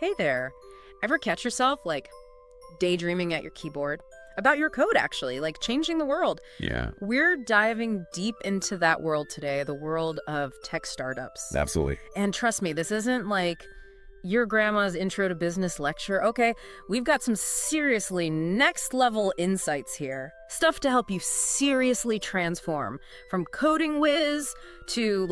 Hey there. Ever catch yourself, daydreaming at your keyboard? About your code, actually, changing the world. Yeah, We're diving deep into that world today, the world of tech startups. absolutely. And trust me, this isn't like your grandma's intro to business lecture. Okay, we've got some seriously next level insights here. Stuff to help you seriously transform from coding whiz to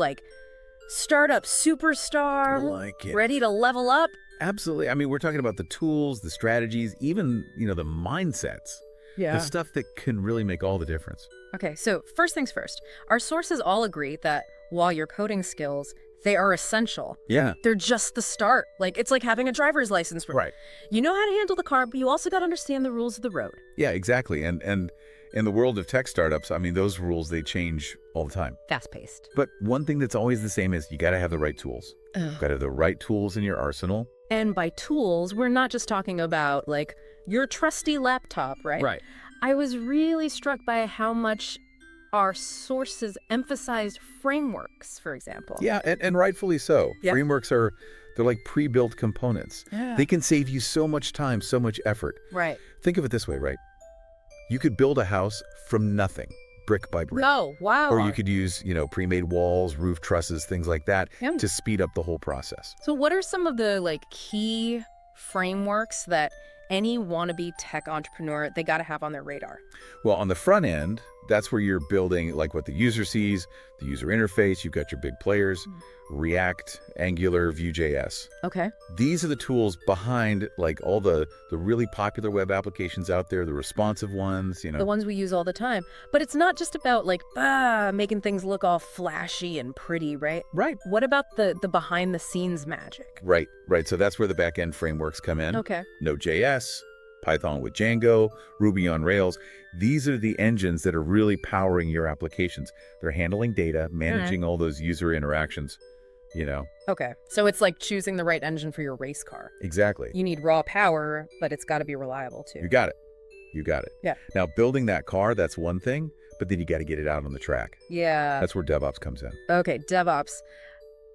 startup superstar, Like it. ready to level up. Absolutely. I mean, we're talking about the tools, the strategies, even, the mindsets. The stuff that can really make all the difference. Okay, so first things first. Our sources all agree that while your coding skills, they are essential. Yeah. They're just the start. It's like having a driver's license. Right. You know how to handle the car, but you also got to understand the rules of the road. Yeah, exactly. And in the world of tech startups, I mean, those rules, they change all the time. Fast-paced. But one thing that's always the same is you got to have the right tools. Ugh. Got to have the right tools in your arsenal. And by tools, we're not just talking about, your trusty laptop, right? Right. I was really struck by how much our sources emphasized frameworks, for example. Yeah, and rightfully so. Yeah. Frameworks they're like pre-built components. Yeah. They can save you so much time, so much effort. Right. Think of it this way, right? You could build a house from nothing, brick by brick. No, wow. Or you could use, pre-made walls, roof trusses, things like that Yeah. to speed up the whole process. So what are some of the key frameworks that any wannabe tech entrepreneur, they got to have on their radar? Well, on the front end, that's where you're building what the user sees, the user interface. You've got your big players, React, Angular, Vue.js. Okay. These are the tools behind all the really popular web applications out there, the responsive ones, The ones we use all the time. But it's not just about making things look all flashy and pretty, right? Right. What about the behind the scenes magic? Right. So that's where the back-end frameworks come in. Okay. Node.js, Python with Django, Ruby on Rails. These are the engines that are really powering your applications. They're handling data, managing all those user interactions, Okay. So it's like choosing the right engine for your race car. Exactly. You need raw power, but it's got to be reliable too. You got it. Yeah. Now, building that car, that's one thing, but then you got to get it out on the track. Yeah. That's where DevOps comes in. Okay, DevOps.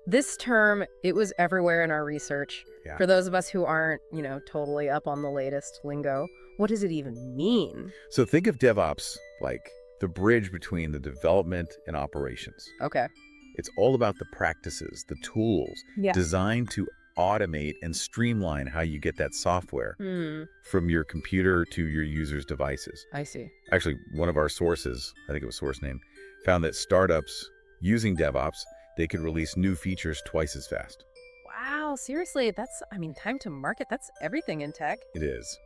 This term, it was everywhere in our research. Yeah. For those of us who aren't, totally up on the latest lingo, what does it even mean? So think of DevOps like the bridge between the development and operations. Okay. It's all about the practices, the tools Yeah. designed to automate and streamline how you get that software from your computer to your users' devices. I see. Actually, one of our sources, I think it was source name, found that startups using DevOps, they could release new features twice as fast. Wow, seriously, time to market, that's everything in tech. It is.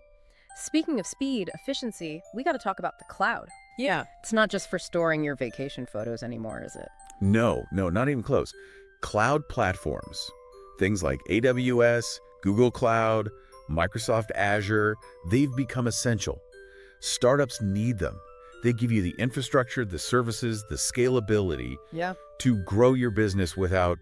Speaking of speed, efficiency, we got to talk about the cloud. Yeah. It's not just for storing your vacation photos anymore, is it? No, not even close. Cloud platforms, things like AWS, Google Cloud, Microsoft Azure, they've become essential. Startups need them. They give you the infrastructure, the services, the scalability Yeah. to grow your business without,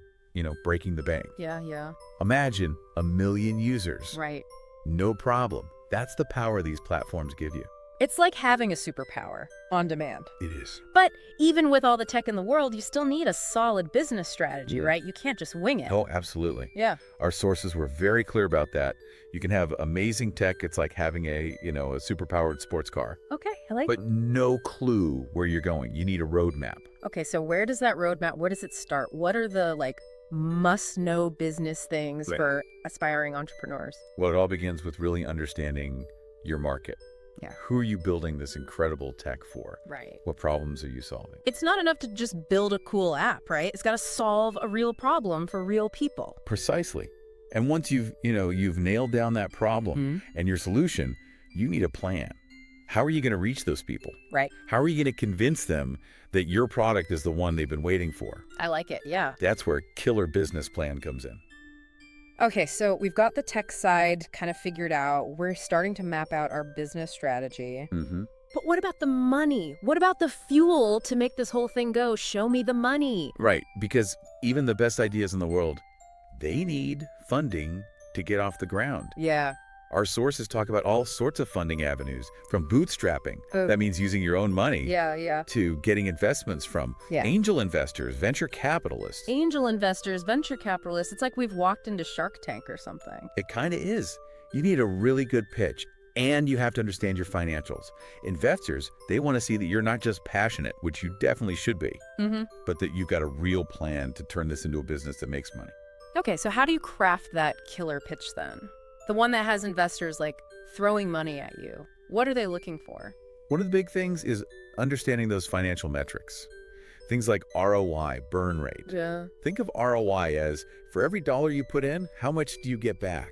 breaking the bank. Yeah. Imagine 1 million users. Right. No problem. That's the power these platforms give you. It's like having a superpower on demand. It is. But even with all the tech in the world, you still need a solid business strategy, right? You can't just wing it. Oh, absolutely. Yeah. Our sources were very clear about that. You can have amazing tech. It's like having a superpowered sports car, Okay, I like but no clue where you're going. You need a roadmap. Okay, so where does that roadmap, where does it start? What are the must-know business things Right. for aspiring entrepreneurs? Well, it all begins with really understanding your market. Yeah. Who are you building this incredible tech for? Right. What problems are you solving? It's not enough to just build a cool app, right? It's got to solve a real problem for real people. Precisely. And once you've nailed down that problem and your solution, you need a plan. How are you going to reach those people? Right. How are you going to convince them that your product is the one they've been waiting for? I like it, yeah. That's where killer business plan comes in. Okay, so we've got the tech side kind of figured out. We're starting to map out our business strategy. But what about the money? What about the fuel to make this whole thing go? Show me the money. Right, because even the best ideas in the world, they need funding to get off the ground. Yeah. Our sources talk about all sorts of funding avenues, from bootstrapping, Oh. that means using your own money, Yeah. to getting investments from Yeah. angel investors, venture capitalists. Angel investors, venture capitalists, it's like we've walked into Shark Tank or something. It kind of is. You need a really good pitch, and you have to understand your financials. Investors, they want to see that you're not just passionate, which you definitely should be, but that you've got a real plan to turn this into a business that makes money. Okay, so how do you craft that killer pitch then? The one that has investors like throwing money at you. What are they looking for? One of the big things is understanding those financial metrics. Things like ROI, burn rate. Yeah. Think of ROI as, for every dollar you put in, how much do you get back?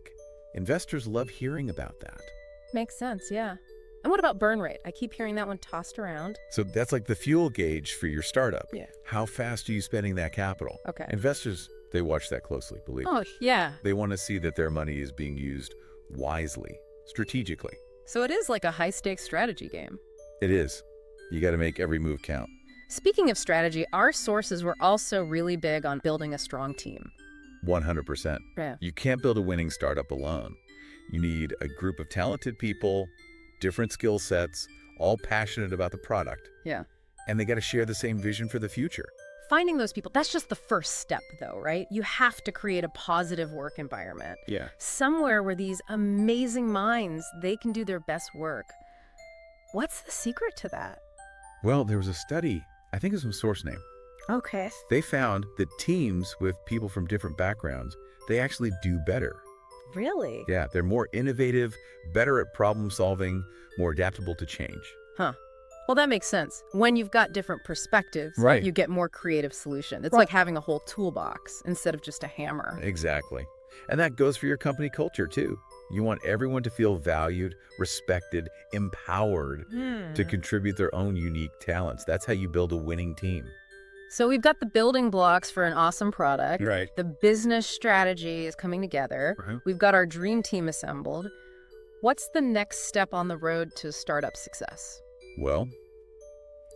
Investors love hearing about that. Makes sense, yeah. And what about burn rate? I keep hearing that one tossed around. So that's like the fuel gauge for your startup. Yeah. How fast are you spending that capital? Okay. Investors, they watch that closely, believe me. Oh, yeah. They want to see that their money is being used wisely, strategically. So it is like a high-stakes strategy game. It is. You got to make every move count. Speaking of strategy, our sources were also really big on building a strong team. 100%. Yeah. You can't build a winning startup alone. You need a group of talented people, different skill sets, all passionate about the product. Yeah. And they got to share the same vision for the future. Finding those people, that's just the first step though, right? You have to create a positive work environment. Yeah. Somewhere where these amazing minds, they can do their best work. What's the secret to that? Well, there was a study, I think it was from SourceName. Okay. They found that teams with people from different backgrounds, they actually do better. Really? Yeah, they're more innovative, better at problem solving, more adaptable to change. Huh. Well, that makes sense. When you've got different perspectives, Right. you get more creative solution. It's like having a whole toolbox instead of just a hammer. Exactly. And that goes for your company culture too. You want everyone to feel valued, respected, empowered to contribute their own unique talents. That's how you build a winning team. So we've got the building blocks for an awesome product. Right. The business strategy is coming together. Right. We've got our dream team assembled. What's the next step on the road to startup success? Well,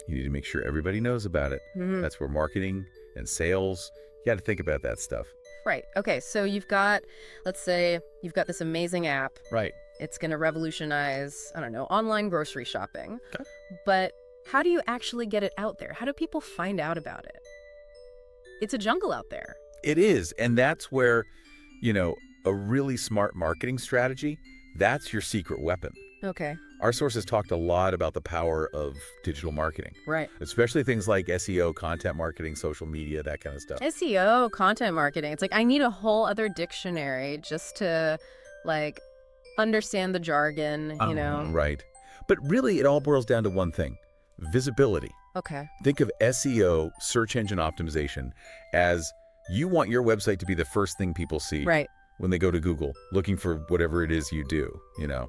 you need to make sure everybody knows about it. That's where marketing and sales, you got to think about that stuff. Right. Okay. So you've got, let's say, you've got this amazing app. Right. It's going to revolutionize, I don't know, online grocery shopping. Okay. But how do you actually get it out there? How do people find out about it? It's a jungle out there. It is. And that's where, a really smart marketing strategy, that's your secret weapon. Okay. Our sources talked a lot about the power of digital marketing, Right. especially things like SEO, content marketing, social media, that kind of stuff. SEO, content marketing. It's like I need a whole other dictionary just to understand the jargon, you know? Right. But really, it all boils down to one thing: visibility. Okay. Think of SEO, search engine optimization, as you want your website to be the first thing people see Right. when they go to Google looking for whatever it is you do,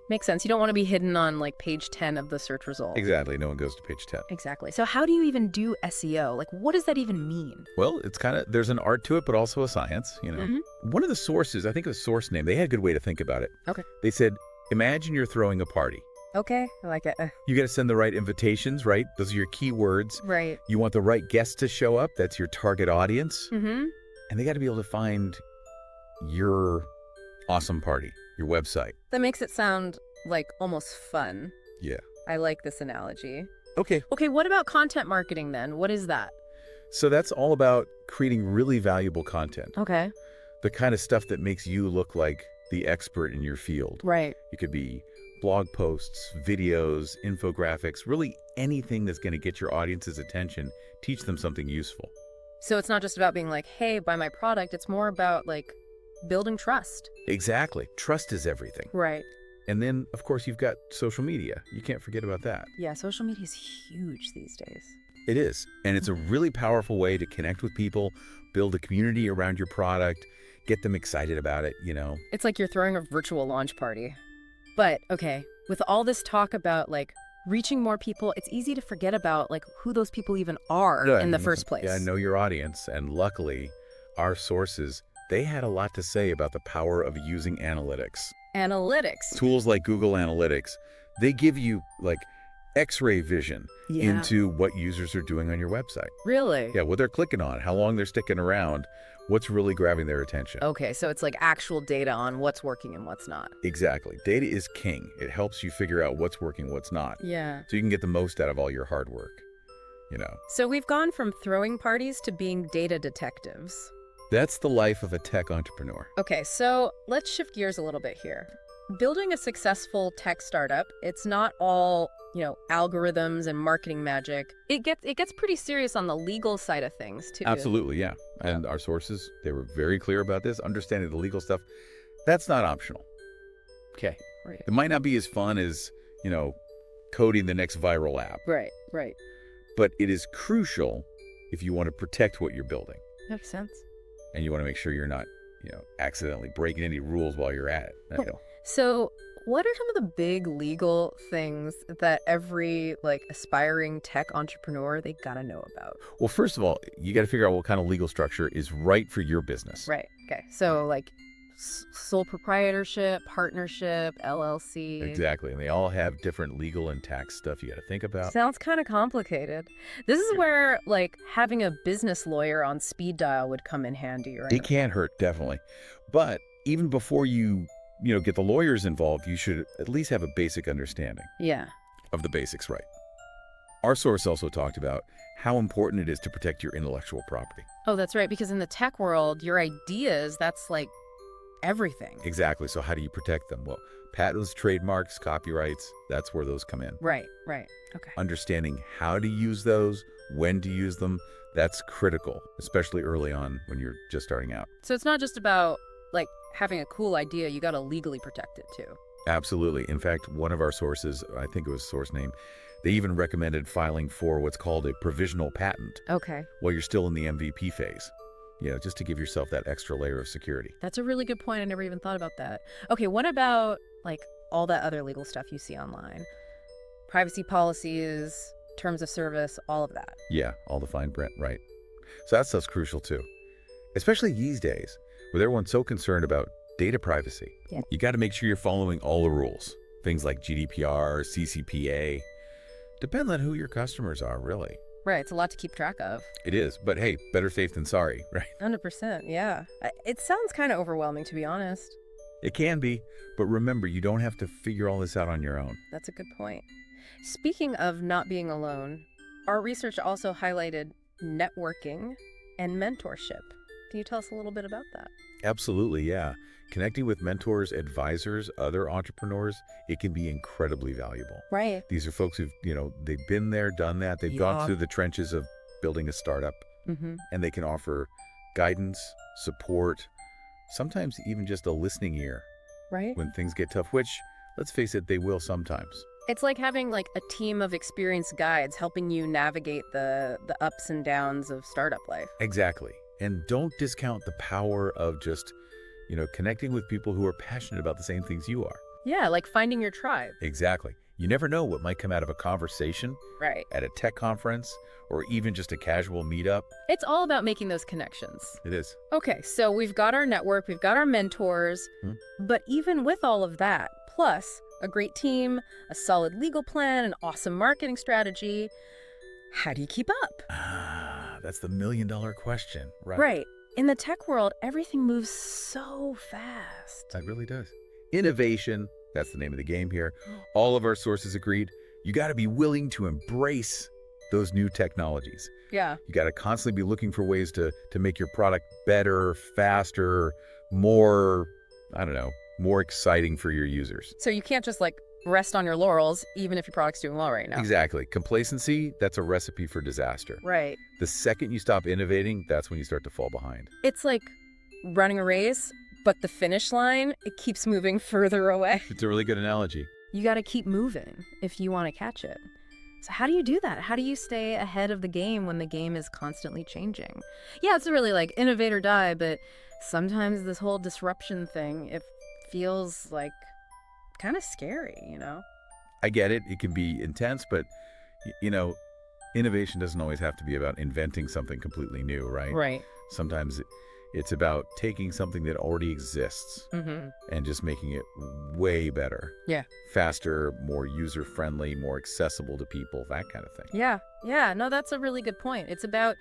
Makes sense. You don't want to be hidden on page 10 of the search results. Exactly. No one goes to page 10. Exactly. So how do you even do SEO? What does that even mean? Well, it's there's an art to it, but also a science, One of the sources, I think it was SourceName, they had a good way to think about it. Okay. They said, imagine you're throwing a party. Okay. I like it. You got to send the right invitations, right? Those are your key words. Right. You want the right guests to show up. That's your target audience. Mm-hmm. And they got to be able to find your awesome party, your website. That makes it sound almost fun. Yeah. I like this analogy. Okay. Okay, what about content marketing then? What is that? So that's all about creating really valuable content. Okay. The kind of stuff that makes you look like the expert in your field. Right. It could be blog posts, videos, infographics, really anything that's going to get your audience's attention, teach them something useful. So it's not just about being hey, buy my product. It's more about building trust. Exactly. Trust is everything. Right. And then, of course, you've got social media. You can't forget about that. Yeah, social media is huge these days. It is. And it's a really powerful way to connect with people, build a community around your product, get them excited about it, It's like you're throwing a virtual launch party. But, okay, with all this talk about reaching more people, it's easy to forget about who those people even are in the first place. Yeah, know your audience. And luckily, our sources, they had a lot to say about the power of using analytics. Analytics. Tools like Google Analytics, they give you X-ray vision into what users are doing on your website. Really? Yeah, what they're clicking on, how long they're sticking around, What's really grabbing their attention? Okay, so it's like actual data on what's working and what's not. Exactly. Data is king. It helps you figure out what's working, what's not. Yeah. So you can get the most out of all your hard work, you know. So we've gone from throwing parties to being data detectives. That's the life of a tech entrepreneur. Okay, so let's shift gears a little bit here. Building a successful tech startup, it's not all, algorithms and marketing magic. It gets pretty serious on the legal side of things, too. Absolutely, yeah. And our sources, they were very clear about this. Understanding the legal stuff, that's not optional. Okay. Right. It might not be as fun as, coding the next viral app. Right. But it is crucial if you want to protect what you're building. Makes sense. And you want to make sure you're not, accidentally breaking any rules while you're at it. So what are some of the big legal things that every aspiring tech entrepreneur, they gotta know about? Well, first of all, you got to figure out what kind of legal structure is right for your business. Right. Okay. So sole proprietorship, partnership, LLC. Exactly. And they all have different legal and tax stuff you got to think about. Sounds kind of complicated. This is where having a business lawyer on speed dial would come in handy, right? It can hurt, definitely. But even before you get the lawyers involved, you should at least have a basic understanding of the basics, right? Our source also talked about how important it is to protect your intellectual property. Oh, that's right. Because in the tech world, your ideas, that's everything. Exactly. So how do you protect them? Well, patents, trademarks, copyrights, that's where those come in. Right. Okay. Understanding how to use those, when to use them, that's critical, especially early on when you're just starting out. So it's not just about having a cool idea, you got to legally protect it too. Absolutely. In fact, one of our sources, I think it was source name, they even recommended filing for what's called a provisional patent. Okay. While you're still in the MVP phase, just to give yourself that extra layer of security. That's a really good point. I never even thought about that. Okay, what about all that other legal stuff you see online? Privacy policies, terms of service, all of that. Yeah, all the fine print, right. So that stuff's crucial too, especially these days, with everyone so concerned about data privacy. Yeah. You got to make sure you're following all the rules. Things like GDPR, CCPA. Depends on who your customers are, really. Right, it's a lot to keep track of. It is, but hey, better safe than sorry, right? 100%, yeah. It sounds kind of overwhelming, to be honest. It can be, but remember, you don't have to figure all this out on your own. That's a good point. Speaking of not being alone, our research also highlighted networking and mentorship. Can you tell us a little bit about that? Absolutely, yeah. Connecting with mentors, advisors, other entrepreneurs, it can be incredibly valuable. Right. These are folks who've, they've been there, done that. They've gone through the trenches of building a startup, and they can offer guidance, support, sometimes even just a listening ear. Right. When things get tough, which, let's face it, they will sometimes. It's like having a team of experienced guides helping you navigate the ups and downs of startup life. Exactly. And don't discount the power of just, connecting with people who are passionate about the same things you are. Yeah, like finding your tribe. Exactly. You never know what might come out of a conversation at a tech conference or even just a casual meetup. It's all about making those connections. It is. Okay, so we've got our network, we've got our mentors, but even with all of that, plus a great team, a solid legal plan, an awesome marketing strategy, how do you keep up? That's the million-dollar question, right? Right. In the tech world, everything moves so fast. That really does. Innovation, that's the name of the game here. All of our sources agreed. You got to be willing to embrace those new technologies. Yeah. You got to constantly be looking for ways to make your product better, faster, more, more exciting for your users. So you can't just rest on your laurels, even if your product's doing well right now. Exactly. Complacency, that's a recipe for disaster. Right. The second you stop innovating, that's when you start to fall behind. It's like running a race, but the finish line, it keeps moving further away. It's a really good analogy. You got to keep moving if you want to catch it. So how do you do that? How do you stay ahead of the game when the game is constantly changing? Yeah, it's really innovate or die, but sometimes this whole disruption thing, it feels kind of scary, I get it. It can be intense, but, innovation doesn't always have to be about inventing something completely new, right? Right. Sometimes it's about taking something that already exists and just making it way better. Yeah. Faster, more user-friendly, more accessible to people, that kind of thing. Yeah. Yeah. No, that's a really good point. It's about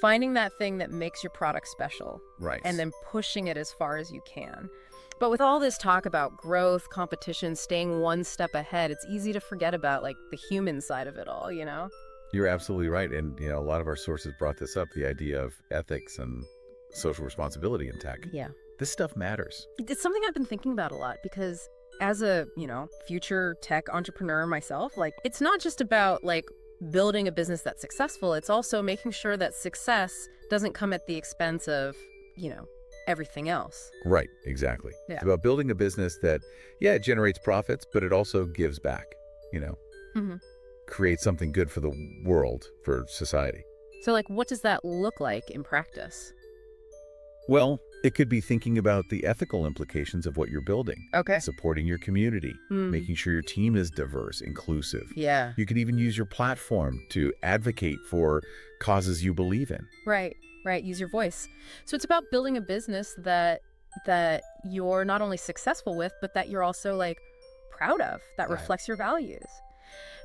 Finding that thing that makes your product special. Right. And then pushing it as far as you can. But with all this talk about growth, competition, staying one step ahead, it's easy to forget about like the human side of it all, you know? You're absolutely right. And, a lot of our sources brought this up, the idea of ethics and social responsibility in tech. Yeah. This stuff matters. It's something I've been thinking about a lot because as a, future tech entrepreneur myself, like it's not just about like building a business that's successful. It's also making sure that success doesn't come at the expense of, everything else. Right, exactly. Yeah. It's about building a business that, it generates profits, but it also gives back, Mm-hmm. creates something good for the world, for society. So like, what does that look like in practice? Well, it could be thinking about the ethical implications of what you're building. Okay. Supporting your community, Mm. making sure your team is diverse, inclusive. Yeah. You could even use your platform to advocate for causes you believe in. Right. Use your voice. So it's about building a business that you're not only successful with, but that you're also like proud of, that Right. reflects your values.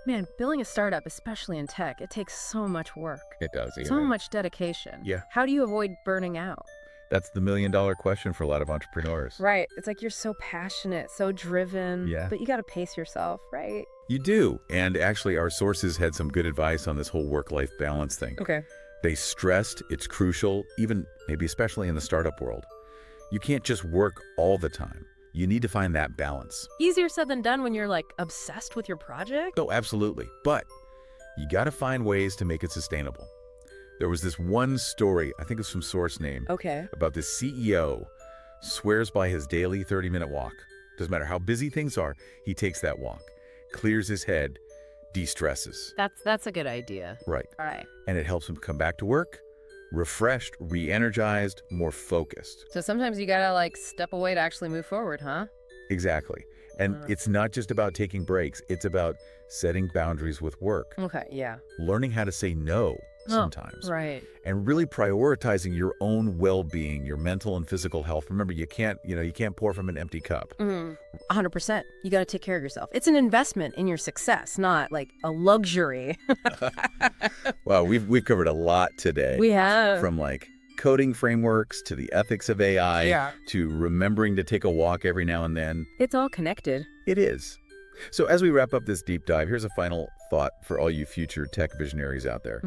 Man, building a startup, especially in tech, it takes so much work, It does. so much dedication. Yeah. How do you avoid burning out? That's the million-dollar question for a lot of entrepreneurs. Right. It's like you're so passionate, so driven, Yeah. but you got to pace yourself, right? You do. And actually, our sources had some good advice on this whole work-life balance thing. Okay. They stressed it's crucial, even maybe especially in the startup world. You can't just work all the time. You need to find that balance. Easier said than done when you're like obsessed with your project. Oh, absolutely. But you got to find ways to make it sustainable. There was this one story, I think it's from Source Name, Okay. about this CEO swears by his daily 30-minute walk. Doesn't matter how busy things are, he takes that walk, clears his head, de-stresses. That's a good idea. Right. All right. And it helps him come back to work refreshed, re-energized, more focused. So sometimes you gotta like step away to actually move forward, huh? Exactly. And it's not just about taking breaks. It's about setting boundaries with work, Okay, yeah. learning how to say no sometimes, Right. and really prioritizing your own well-being, your mental and physical health. Remember, you can't pour from an empty cup. 100%. You gotta take care of yourself. It's an investment in your success, not like a luxury. Wow, we've covered a lot today. We have. From like coding frameworks to the ethics of AI to remembering to take a walk every now and then. It's all connected. It is. So as we wrap up this deep dive, here's a final thought for all you future tech visionaries out there.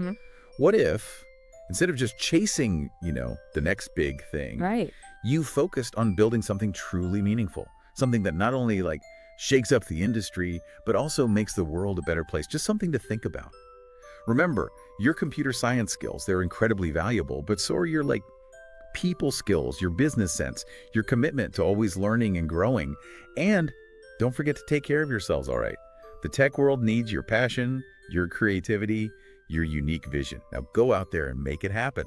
What if, instead of just chasing, the next big thing, Right. you focused on building something truly meaningful, something that not only like shakes up the industry, but also makes the world a better place, just something to think about. Remember, your computer science skills, they're incredibly valuable, but so are your people skills, your business sense, your commitment to always learning and growing. And don't forget to take care of yourselves, all right? The tech world needs your passion, your creativity, your unique vision. Now go out there and make it happen.